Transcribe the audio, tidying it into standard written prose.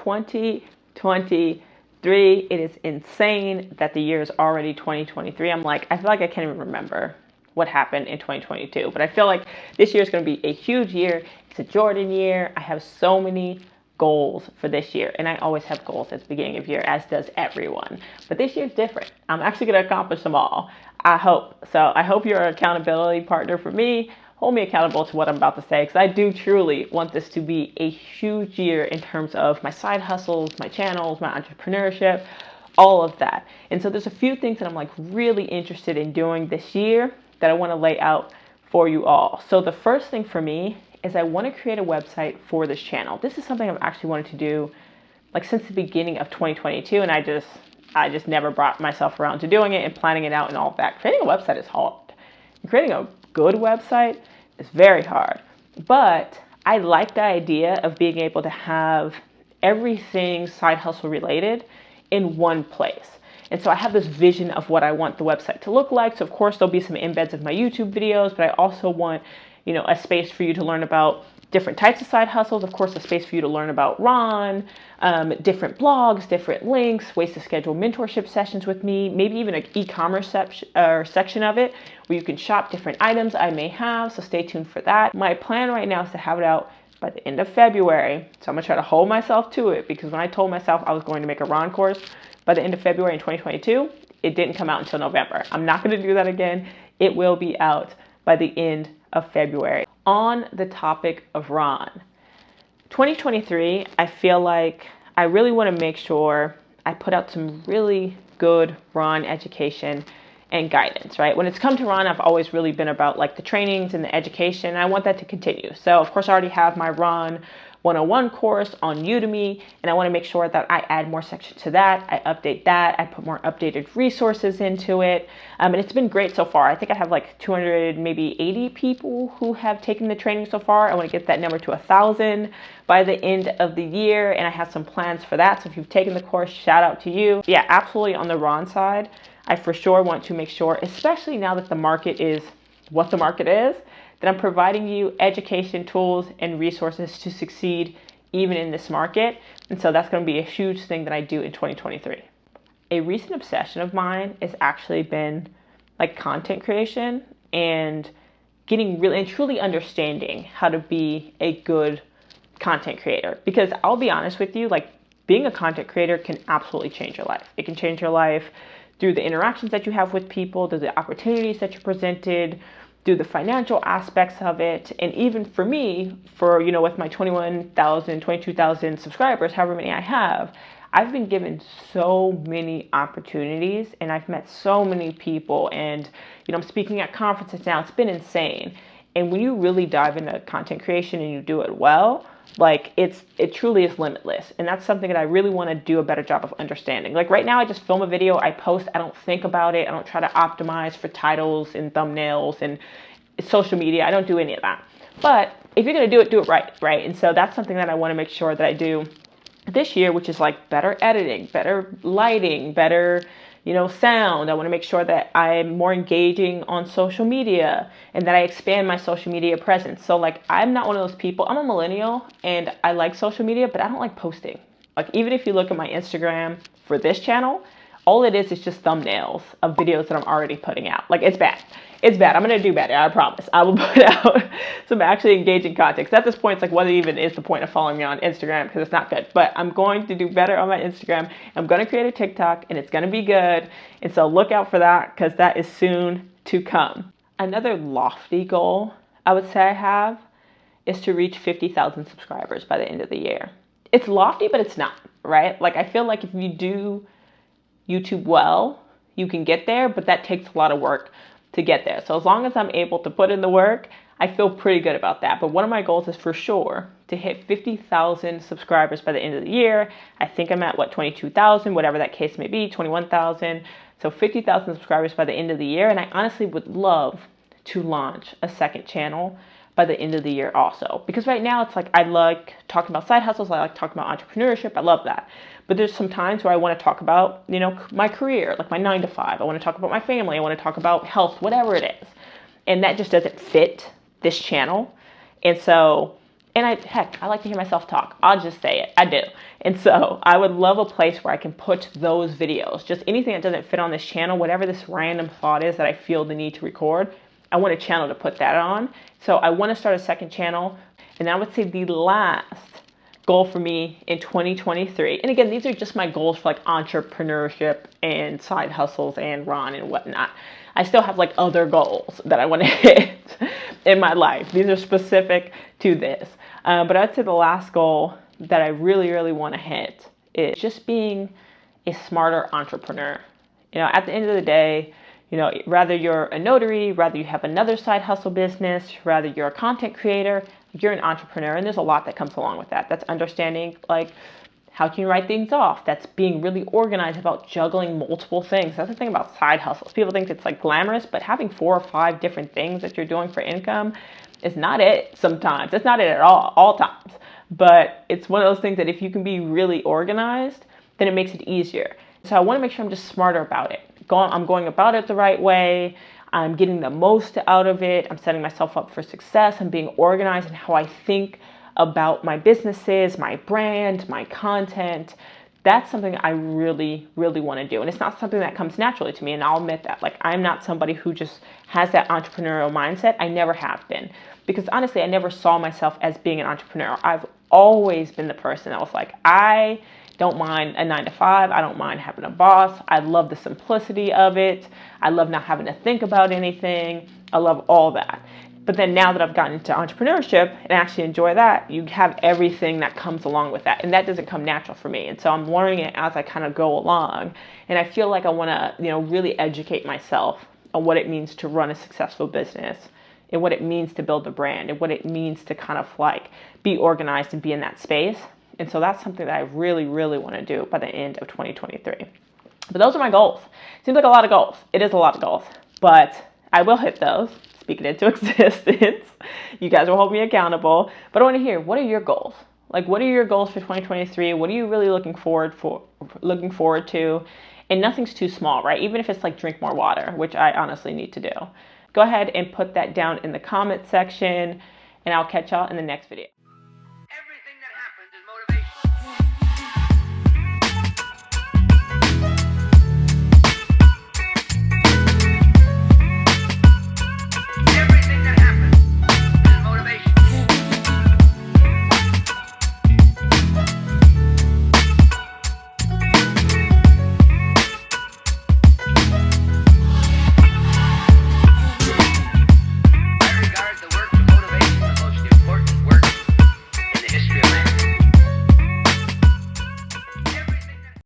2023. It is insane that the year is already 2023. I feel like I can't even remember what happened in 2022, but I feel like this year is going to be a huge year. It's a Jordan year. I have so many goals for this year, and I always have goals at the beginning of the year, as does everyone, but this year's different. I'm actually going to accomplish them all. I hope so. I hope you're an accountability partner for me. Hold me accountable to what I'm about to say, because I do truly want this to be a huge year in terms of my side hustles, my channels, my entrepreneurship, all of that. And so there's a few things that I'm like really interested in doing this year that I want to lay out for you all. So the first thing for me is I want to create a website for this channel. This is something I've actually wanted to do like since the beginning of 2022, and I just never brought myself around to doing it and planning it out and all of that. Creating a website is hard. Creating a good website is very hard, but I like the idea of being able to have everything side hustle related in one place. And so I have this vision of what I want the website to look like. So of course there'll be some embeds of my YouTube videos, but I also want, a space for you to learn about different types of side hustles. Of course, a space for you to learn about Ron, different blogs, different links, ways to schedule mentorship sessions with me, maybe even an e-commerce section of it where you can shop different items I may have. So stay tuned for that. My plan right now is to have it out by the end of February. So I'm gonna try to hold myself to it, because when I told myself I was going to make a Ron course by the end of February in 2022, it didn't come out until November. I'm not gonna do that again. It will be out by the end of February. On the topic of Ron, 2023, I feel like I really want to make sure I put out some really good Ron education and guidance, right? When it's come to Ron, I've always really been about like the trainings and the education. I want that to continue. So of course I already have my Ron 101 course on Udemy, and I want to make sure that I add more sections to that. I update that. I put more updated resources into it. And it's been great so far. I think I have like 200, maybe 80 people who have taken the training so far. I want to get that number to 1,000 by the end of the year, and I have some plans for that. So if you've taken the course, shout out to you. Yeah, absolutely. On the Ron side, I for sure want to make sure, especially now that the market is what the market is, that I'm providing you education, tools, and resources to succeed even in this market. And so that's going to be a huge thing that I do in 2023. A recent obsession of mine has actually been like content creation and getting really and truly understanding how to be a good content creator. Because I'll be honest with you, like being a content creator can absolutely change your life. It can change your life through the interactions that you have with people, through the opportunities that you're presented, through the financial aspects of it. And even for me, with my 21,000, 22,000 subscribers, however many I have, I've been given so many opportunities and I've met so many people, and I'm speaking at conferences now. It's been insane. And when you really dive into content creation and you do it well, like it truly is limitless. And that's something that I really want to do a better job of understanding. Like right now I just film a video, I post, I don't think about it. I don't try to optimize for titles and thumbnails and social media. I don't do any of that. But if you're going to do it right, right? And so that's something that I want to make sure that I do this year, which is like better editing, better lighting, better sound. I want to make sure that I'm more engaging on social media and that I expand my social media presence. So like, I'm not one of those people. I'm a millennial and I like social media, but I don't like posting. Like even if you look at my Instagram for this channel, all it is just thumbnails of videos that I'm already putting out. Like it's bad. It's bad. I'm going to do better. I promise. I will put out some actually engaging content. Because at this point, it's like, what even is the point of following me on Instagram? Because it's not good. But I'm going to do better on my Instagram. I'm going to create a TikTok and it's going to be good. And so look out for that, because that is soon to come. Another lofty goal I would say I have is to reach 50,000 subscribers by the end of the year. It's lofty, but it's not, right? Like I feel like if you do YouTube well, you can get there, but that takes a lot of work to get there. So as long as I'm able to put in the work, I feel pretty good about that. But one of my goals is for sure to hit 50,000 subscribers by the end of the year. I think I'm at 22,000, whatever that case may be, 21,000. So 50,000 subscribers by the end of the year. And I honestly would love to launch a second channel by the end of the year also. Because right now it's like, I like talking about side hustles. I like talking about entrepreneurship. I love that. But there's some times where I want to talk about, my career, like my 9 to 5. I want to talk about my family. I want to talk about health, whatever it is. And that just doesn't fit this channel. And And I like to hear myself talk. I'll just say it. I do. And so I would love a place where I can put those videos, just anything that doesn't fit on this channel, whatever this random thought is that I feel the need to record, I want a channel to put that on. So I want to start a second channel. And I would say the last goal for me in 2023, and again, these are just my goals for like entrepreneurship and side hustles and Ron and whatnot. I still have like other goals that I want to hit in my life. These are specific to this. But I'd say the last goal that I really, really want to hit is just being a smarter entrepreneur. You know, at the end of the day, you know, rather you're a notary, rather you have another side hustle business, rather you're a content creator, you're an entrepreneur, and there's a lot that comes along with that. That's understanding, like, how can you write things off? That's being really organized about juggling multiple things. That's the thing about side hustles. People think it's like glamorous, but having 4 or 5 different things that you're doing for income is not it sometimes. It's not it at all times. But it's one of those things that if you can be really organized, then it makes it easier. So I want to make sure I'm just smarter about it. I'm going about it the right way. I'm getting the most out of it. I'm setting myself up for success. I'm being organized in how I think about my businesses, my brand, my content. That's something I really, really want to do. And it's not something that comes naturally to me. And I'll admit that. Like, I'm not somebody who just has that entrepreneurial mindset. I never have been. Because honestly, I never saw myself as being an entrepreneur. I've always been the person that was like, I don't mind a 9 to 5. I don't mind having a boss. I love the simplicity of it. I love not having to think about anything. I love all that. But then now that I've gotten into entrepreneurship and actually enjoy that, you have everything that comes along with that. And that doesn't come natural for me. And so I'm learning it as I kind of go along. And I feel like I want to, you know, really educate myself on what it means to run a successful business and what it means to build a brand and what it means to kind of like be organized and be in that space. And so that's something that I really, really want to do by the end of 2023. But those are my goals. Seems like a lot of goals. It is a lot of goals, but I will hit those. Speak it into existence. You guys will hold me accountable. But I want to hear, what are your goals? Like, what are your goals for 2023? What are you really looking forward to? And nothing's too small, right? Even if it's like drink more water, which I honestly need to do. Go ahead and put that down in the comment section, and I'll catch y'all in the next video.